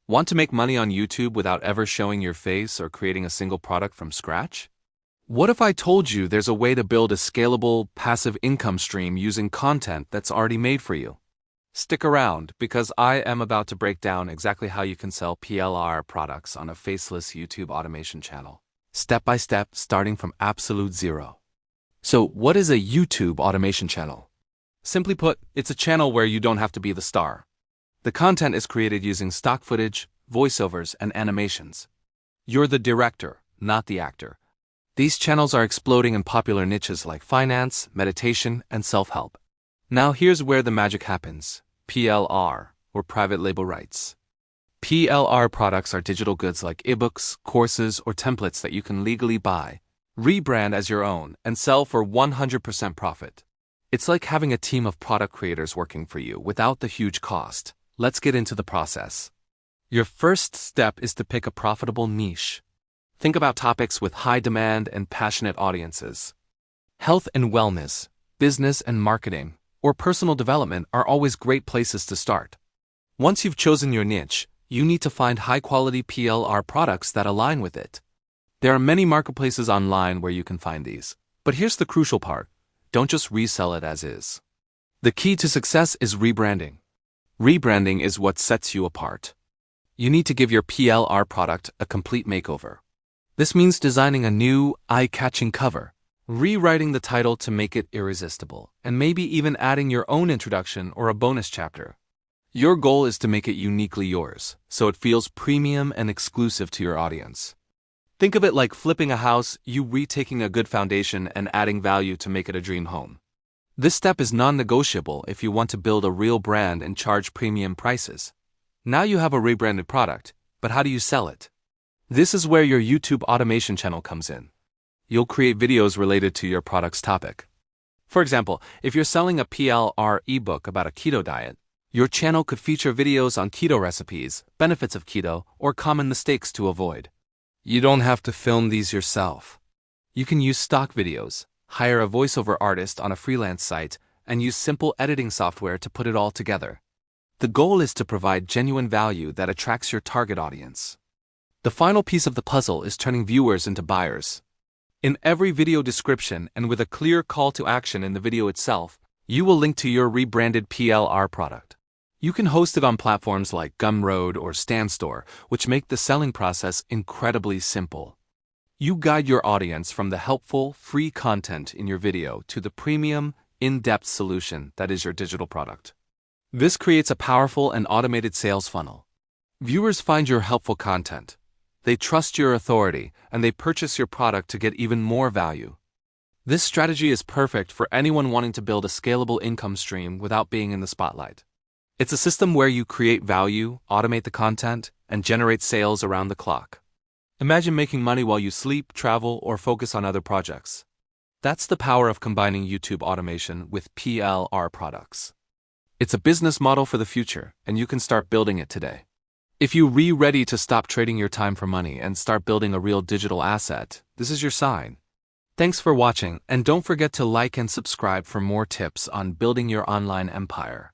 Want to make money on YouTube without ever showing your face or creating a single product from scratch? What if I told you there's a way to build a scalable, passive income stream using content that's already made for you? Stick around, because I am about to break down exactly how you can sell PLR products on a faceless YouTube automation channel, step by step, starting from absolute zero. So, what is a YouTube automation channel? Simply put, it's a channel where you don't have to be the star. The content is created using stock footage, voiceovers, and animations. You're the director, not the actor. These channels are exploding in popular niches like finance, meditation, and self-help. Now here's where the magic happens. PLR, or private label rights. PLR products are digital goods like ebooks, courses, or templates that you can legally buy, rebrand as your own, and sell for 100% profit. It's like having a team of product creators working for you without the huge cost. Let's get into the process. Your first step is to pick a profitable niche. Think about topics with high demand and passionate audiences. Health and wellness, business and marketing, or personal development are always great places to start. Once you've chosen your niche, you need to find high-quality PLR products that align with it. There are many marketplaces online where you can find these. But here's the crucial part. Don't just resell it as is. The key to success is rebranding. Rebranding is what sets you apart. You need to give your PLR product a complete makeover. This means designing a new, eye-catching cover, rewriting the title to make it irresistible, and maybe even adding your own introduction or a bonus chapter. Your goal is to make it uniquely yours, so it feels premium and exclusive to your audience. Think of it like flipping a house, you retaking a good foundation and adding value to make it a dream home. This step is non-negotiable if you want to build a real brand and charge premium prices. Now you have a rebranded product, but how do you sell it? This is where your YouTube automation channel comes in. You'll create videos related to your product's topic. For example, if you're selling a PLR ebook about a keto diet, your channel could feature videos on keto recipes, benefits of keto, or common mistakes to avoid. You don't have to film these yourself. You can use stock videos, hire a voiceover artist on a freelance site, and use simple editing software to put it all together. The goal is to provide genuine value that attracts your target audience. The final piece of the puzzle is turning viewers into buyers. In every video description and with a clear call to action in the video itself, you will link to your rebranded PLR product. You can host it on platforms like Gumroad or StanStore, which make the selling process incredibly simple. You guide your audience from the helpful, free content in your video to the premium, in-depth solution that is your digital product. This creates a powerful and automated sales funnel. Viewers find your helpful content. They trust your authority, and they purchase your product to get even more value. This strategy is perfect for anyone wanting to build a scalable income stream without being in the spotlight. It's a system where you create value, automate the content, and generate sales around the clock. Imagine making money while you sleep, travel, or focus on other projects. That's the power of combining YouTube automation with PLR products. It's a business model for the future, and you can start building it today. If you're ready to stop trading your time for money and start building a real digital asset, this is your sign. Thanks for watching, and don't forget to like and subscribe for more tips on building your online empire.